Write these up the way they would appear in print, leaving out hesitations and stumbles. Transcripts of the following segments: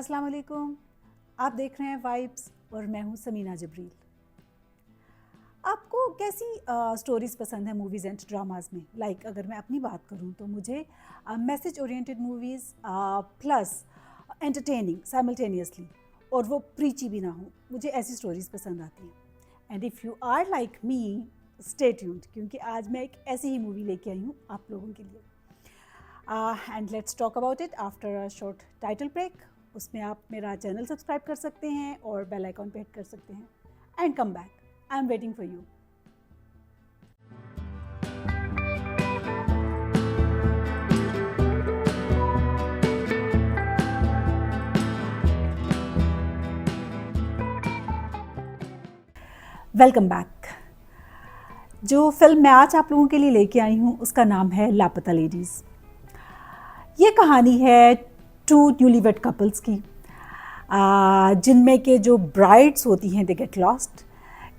अस्सलाम वालेकुम। आप देख रहे हैं वाइब्स और मैं हूं समीना जबरील। आपको कैसी स्टोरीज़ पसंद है मूवीज़ एंड ड्रामास में? अगर मैं अपनी बात करूं तो मुझे message oriented movies plus entertaining simultaneously, और वो प्रीची भी ना हो, मुझे ऐसी स्टोरीज़ पसंद आती हैं। And if you are like me, stay tuned, क्योंकि आज मैं एक ऐसी ही मूवी लेके आई हूँ आप लोगों के लिए। And let's talk about it after a short title break. उसमें आप मेरा चैनल सब्सक्राइब कर सकते हैं और बेल आइकॉन पे हिट कर सकते हैं। And come back, I am waiting for you. Welcome back. जो फिल्म मैं आज आप लोगों के लिए लेके आई हूँ उसका नाम है लापता लेडीज़। ये कहानी है टू न्यूलीवेड कपल्स की, जिनमें के जो ब्राइड्स होती हैं दे गेट लॉस्ट।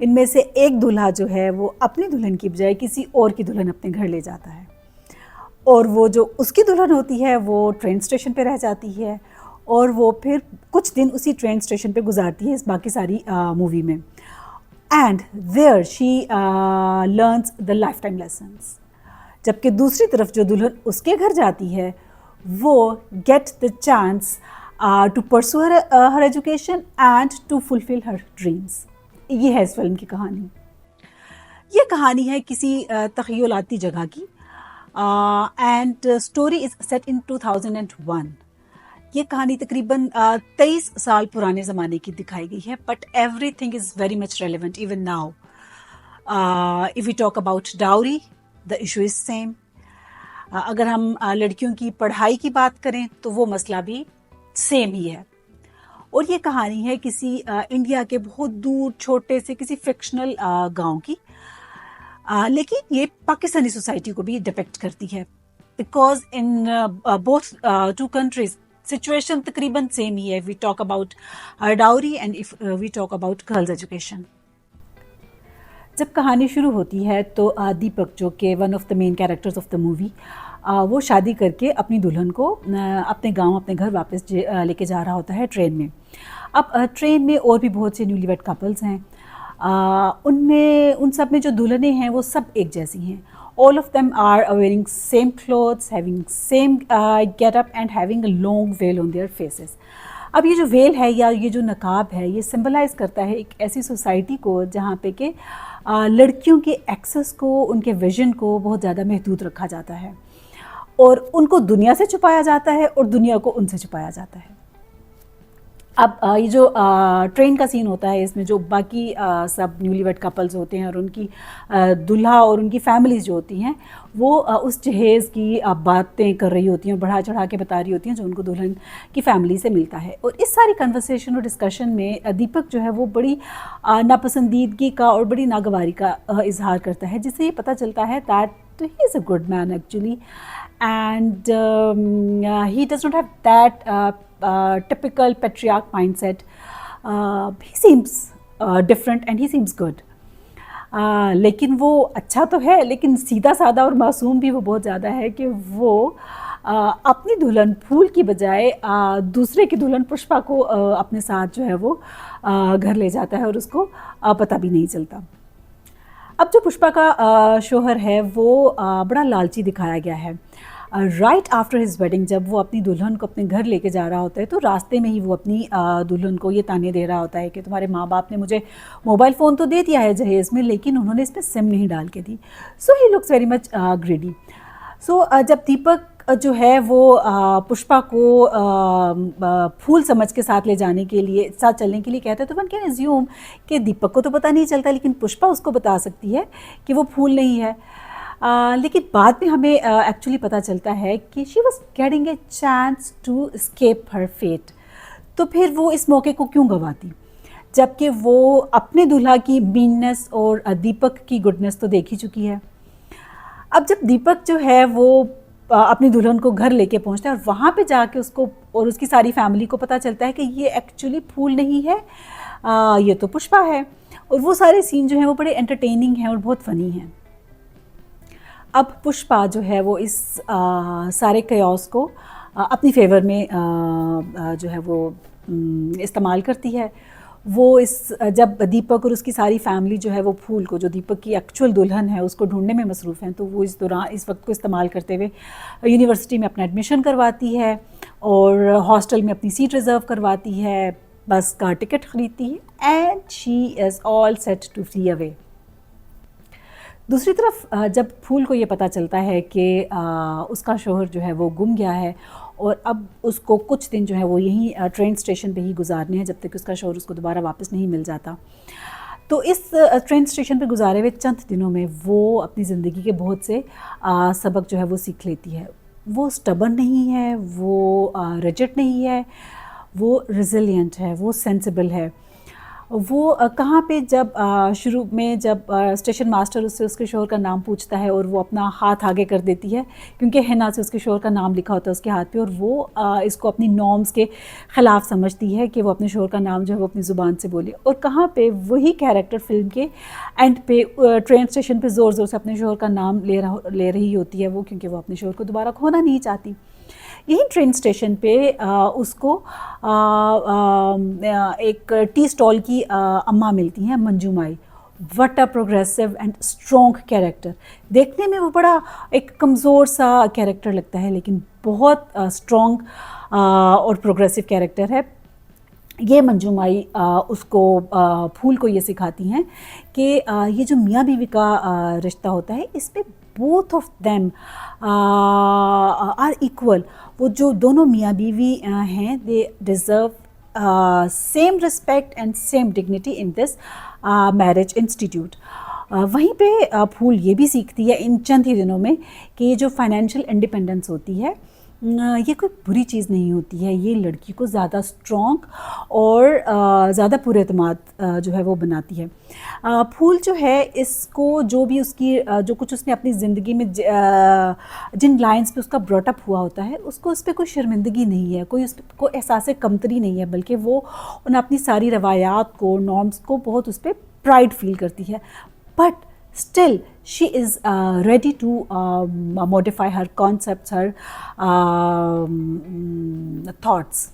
इनमें से एक दूल्हा जो है वो अपनी दुल्हन की बजाय किसी और की दुल्हन अपने घर ले जाता है, और वो जो उसकी दुल्हन होती है वो ट्रेन स्टेशन पे रह जाती है, और वो फिर कुछ दिन उसी ट्रेन स्टेशन पे गुजारती है इस बाकी सारी मूवी में। And there she learns the lifetime lessons. जबकि दूसरी तरफ जो दुल्हन उसके घर जाती है वो get the chance to pursue her education and to fulfil her dreams. ये है इस फिल्म की कहानी। ये कहानी है किसी तख़य्युलाती जगह की, एंड स्टोरी इज सेट इन 2001। ये कहानी तकरीबन 23 साल पुराने ज़माने की दिखाई गई है, but everything is very much relevant even now. If we talk about dowry, the issue is same. अगर हम लड़कियों की पढ़ाई की बात करें तो वो मसला भी सेम ही है। और ये कहानी है किसी इंडिया के बहुत दूर छोटे से किसी फिक्शनल गांव की, लेकिन ये पाकिस्तानी सोसाइटी को भी डिपेक्ट करती है, because in both two countries situation तकरीबन सेम ही है। We talk about dowry and if we talk about girls education. जब कहानी शुरू होती है तो दीपक, जो कि one of the main characters of the movie, वो शादी करके अपनी दुल्हन को अपने गांव अपने घर वापस लेके जा रहा होता है ट्रेन में। अब ट्रेन में और भी बहुत से न्यूलीवेड कपल्स हैं। उनमें उन सब में जो दुल्हनें हैं वो सब एक जैसी हैं। All of them are wearing same clothes, having same get up and having a long veil on their faces. अब ये जो वेल है या ये जो नकाब है, ये सिंबलाइज करता है एक ऐसी सोसाइटी को जहाँ पे कि लड़कियों के एक्सेस को, उनके विजन को बहुत ज़्यादा महदूद रखा जाता है, और उनको दुनिया से छुपाया जाता है और दुनिया को उनसे छुपाया जाता है। अब ये जो ट्रेन का सीन होता है, इसमें जो बाकी सब न्यूलीवेड कपल्स होते हैं और उनकी दूल्हा और उनकी फैमिलीज जो होती हैं वो उस जहेज़ की बातें कर रही होती हैं और बढ़ा चढ़ा के बता रही होती हैं जो उनको दुल्हन की फैमिली से मिलता है। और इस सारी कन्वर्सेशन और डिस्कशन में दीपक जो है वो बड़ी नापसंदीदगी का और बड़ी नागवारी का इजहार करता है, जिससे ये पता चलता है that he is a good man actually, and he does not have that typical patriarch mindset. He seems different and he seems good. लेकिन वो अच्छा तो है, लेकिन सीधा साधा और मासूम भी वो बहुत ज़्यादा है कि वो अपनी दुल्हन फूल की बजाय दूसरे की दुल्हन पुष्पा को अपने साथ जो है वो घर ले जाता है और उसको पता भी नहीं चलता। अब जो पुष्पा का शोहर है वो बड़ा लालची दिखाया गया है। राइट आफ्टर हिज वेडिंग, जब वो अपनी दुल्हन को अपने घर लेके जा रहा होता है तो रास्ते में ही वो अपनी दुल्हन को ये ताने दे रहा होता है कि तुम्हारे माँ बाप ने मुझे मोबाइल फ़ोन तो दे दिया है जहेज़ में, लेकिन उन्होंने इसमें सिम नहीं डाल के दी। So he looks very much greedy. So जब दीपक जो है वो पुष्पा को फूल समझ के साथ ले जाने के लिए, साथ चलने के लिए कहता है, तो वन कैन एज्यूम कि दीपक को तो पता नहीं चलता, लेकिन पुष्पा उसको बता सकती है कि वो फूल नहीं है। लेकिन बाद में हमें एक्चुअली पता चलता है कि she was getting a chance to escape her fate. तो फिर वो इस मौके को क्यों गंवाती, जबकि वो अपने दूल्हा की मीननेस और दीपक की गुडनेस तो देख ही चुकी है। अब जब दीपक जो है वो अपनी दुल्हन को घर लेके पहुंचता है और वहाँ पे जाके उसको और उसकी सारी फैमिली को पता चलता है कि ये एक्चुअली फूल नहीं है, ये तो पुष्पा है। और वो सारे सीन जो हैं वो बड़े एंटरटेनिंग हैं और बहुत फ़नी हैं। अब पुष्पा जो है वो इस सारे कयास को अपनी फेवर में जो है वो इस्तेमाल करती है। वो जब दीपक और उसकी सारी फैमिली जो है वो फूल को, जो दीपक की एक्चुअल दुल्हन है, उसको ढूंढने में मसरूफ़ हैं, तो वो इस वक्त को इस्तेमाल करते हुए यूनिवर्सिटी में अपना एडमिशन करवाती है और हॉस्टल में अपनी सीट रिज़र्व करवाती है, बस का टिकट ख़रीदती है and she is all set to flee away. दूसरी तरफ जब फूल को ये पता चलता है कि उसका शौहर जो है वो गुम गया है और अब उसको कुछ दिन जो है वो यहीं ट्रेन स्टेशन पे ही गुजारने हैं जब तक उसका शौहर उसको दोबारा वापस नहीं मिल जाता। तो इस ट्रेन स्टेशन पे गुजारे हुए चंद दिनों में वो अपनी ज़िंदगी के बहुत से सबक जो है वो सीख लेती है। वो स्टबर्न नहीं है, वो रिजिड नहीं है, वो रिजिलियंट है, वो सेंसिबल है। वो कहाँ पे जब शुरू में जब स्टेशन मास्टर उससे उसके शौहर का नाम पूछता है और वो अपना हाथ आगे कर देती है क्योंकि हिना से उसके शौहर का नाम लिखा होता है उसके हाथ पे, और वो इसको अपनी नॉर्म्स के ख़िलाफ़ समझती है कि वो अपने शौहर का नाम जो है वो अपनी ज़ुबान से बोले। और कहाँ पे वही कैरेक्टर फिल्म के एंड पे ट्रेन स्टेशन पे ज़ोर ज़ोर से अपने शौहर का नाम ले रही होती है वो, क्योंकि वो अपने शौहर को दोबारा खोना नहीं चाहती। यही ट्रेन स्टेशन पे उसको एक टी स्टॉल की अम्मा मिलती हैं, Manju Mai. What a progressive and strong character. देखने में वो बड़ा एक कमज़ोर सा कैरेक्टर लगता है लेकिन बहुत स्ट्रॉन्ग और प्रोग्रेसिव कैरेक्टर है। ये मंजू माई उसको फूल को ये सिखाती हैं कि ये जो मियाँ बीवी का रिश्ता होता है इसमें both of them are equal. वो जो दोनों मियाँ बीवी हैं, they deserve same respect and same dignity in this marriage institute. वहीं पे फूल ये भी सीखती है इन चंद ही दिनों में कि ये जो फाइनेंशियल इंडिपेंडेंस होती है ये कोई बुरी चीज़ नहीं होती है। ये लड़की को ज़्यादा स्ट्रॉन्ग और ज़्यादा पुरएतमाद जो है वो बनाती है। फूल जो है इसको जो भी उसकी जो कुछ उसने अपनी ज़िंदगी में जिन लाइंस पे उसका ब्रॉटअप हुआ होता है उसको उस पर कोई शर्मिंदगी नहीं है, कोई उस पर कोई एहसास कमतरी नहीं है, बल्कि वो उन अपनी सारी रवायात को, नॉर्म्स को बहुत उस पर प्राइड फील करती है। But still she is ready to modify her concepts, her thoughts.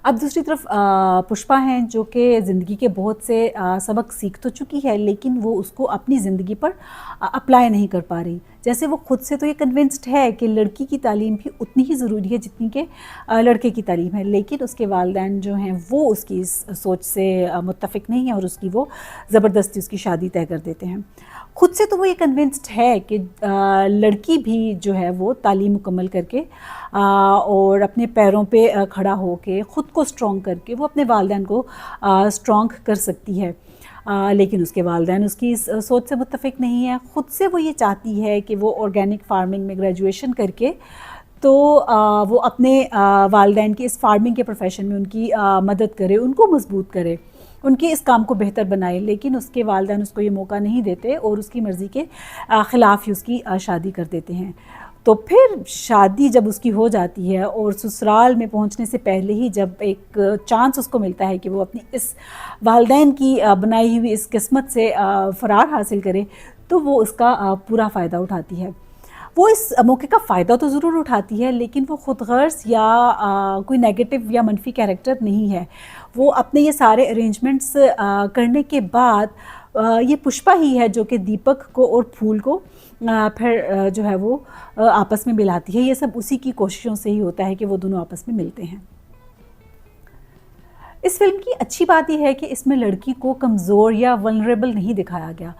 अब दूसरी तरफ पुष्पा हैं जो कि ज़िंदगी के बहुत से सबक सीख तो चुकी है लेकिन वो उसको अपनी ज़िंदगी पर अप्लाई नहीं कर पा रही। जैसे वो खुद से तो ये कन्विंस्ड है कि लड़की की तालीम भी उतनी ही ज़रूरी है जितनी कि लड़के की तालीम है, लेकिन उसके वालिदैन जो हैं वो उसकी इस सोच से मुत्तफ़िक नहीं है और उसकी वो ज़बरदस्ती उसकी शादी तय कर देते हैं। खुद से तो वो ये कन्विंस्ड है कि लड़की भी जो है वो तालीम मुकम्मल करके और अपने पैरों पे खड़ा होके ख़ुद को स्ट्रॉन्ग करके वो अपने वालिदैन को स्ट्रॉन्ग कर सकती है। लेकिन उसके वालिदैन उसकी इस सोच से मुत्तफ़िक नहीं है। ख़ुद से वो ये चाहती है कि वो ऑर्गेनिक फार्मिंग में ग्रेजुएशन करके तो वो अपने वालिदैन की इस फार्मिंग के प्रोफेशन में उनकी मदद करे, उनको मजबूत करे, उनके इस काम को बेहतर बनाए, लेकिन उसके वालिदैन उसको ये मौका नहीं देते और उसकी मर्ज़ी के ख़िलाफ़ ही उसकी शादी कर देते हैं। तो फिर शादी जब उसकी हो जाती है और ससुराल में पहुंचने से पहले ही जब एक चांस उसको मिलता है कि वो अपनी इस वालिदैन की बनाई हुई इस किस्मत से फ़रार हासिल करे, तो वो उसका पूरा फ़ायदा उठाती है। वो इस मौके का फ़ायदा तो ज़रूर उठाती है लेकिन वो ख़ुद गर्ज़ या कोई नेगेटिव या मनफी कैरेक्टर नहीं है। वो अपने ये सारे अरेंजमेंट्स करने के बाद ये पुष्पा ही है जो कि दीपक को और फूल को फिर जो है वो आपस में मिलाती है। ये सब उसी की कोशिशों से ही होता है कि वो दोनों आपस में मिलते हैं। इस फिल्म की अच्छी बात यह है कि इसमें लड़की को कमज़ोर या वल्नरेबल नहीं दिखाया गया।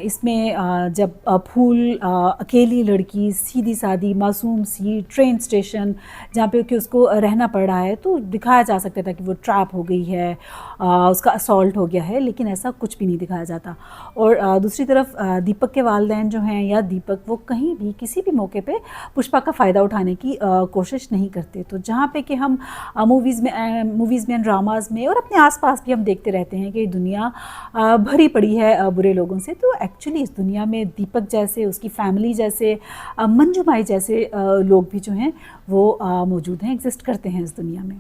इसमें जब फूल अकेली लड़की सीधी सादी मासूम सी ट्रेन स्टेशन जहाँ पे कि उसको रहना पड़ रहा है तो दिखाया जा सकता था कि वो ट्रैप हो गई है, उसका असॉल्ट हो गया है, लेकिन ऐसा कुछ भी नहीं दिखाया जाता। और दूसरी तरफ दीपक के वालिदैन जो हैं या दीपक, वो कहीं भी किसी भी मौके पे पुष्पा का फ़ायदा उठाने की कोशिश नहीं करते। तो जहाँ पे कि हम मूवीज़ में ड्रामाज़ में और अपने आसपास भी हम देखते रहते हैं कि दुनिया भरी पड़ी है बुरे लोगों से, तो एक्चुअली इस दुनिया में दीपक जैसे, उसकी फैमिली जैसे, मंजू माई जैसे लोग भी जो हैं वो मौजूद हैं, एग्जिस्ट करते हैं इस दुनिया में।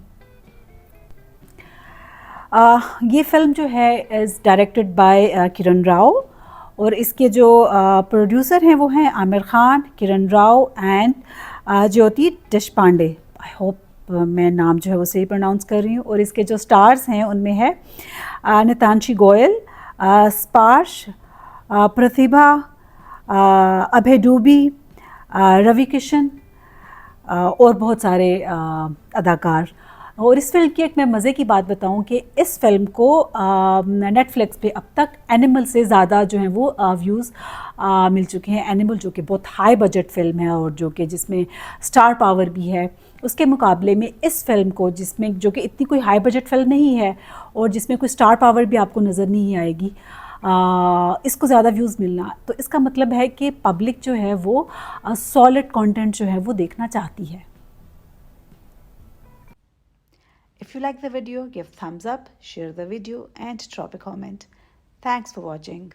ये फिल्म जो है is directed by Kiran Rao और इसके जो प्रोड्यूसर हैं वो हैं Aamir Khan, Kiran Rao and Jyoti Deshpande, I hope मैं नाम जो है वो सही प्रोनाउंस कर रही हूँ। और इसके जो स्टार्स हैं उनमें है नितांशी गोयल, स्पार्श, प्रतिभा, अभय डूबी, रवि किशन और बहुत सारे अदाकार। और इस फिल्म की एक मैं मज़े की बात बताऊं कि इस फिल्म को नेटफ्लिक्स पे अब तक एनिमल से ज़्यादा जो है वो व्यूज़ मिल चुके हैं। एनिमल जो कि बहुत हाई बजट फिल्म है और जो कि जिसमें स्टार पावर भी है, उसके मुकाबले में इस फिल्म को, जिसमें जो कि इतनी कोई हाई बजट फिल्म नहीं है और जिसमें कोई स्टार पावर भी आपको नज़र नहीं आएगी, इसको ज़्यादा व्यूज़ मिलना, तो इसका मतलब है कि पब्लिक जो है वो सॉलिड कंटेंट जो है वो देखना चाहती है। If you like the video, give thumbs up, share the video and drop a comment. Thanks for watching.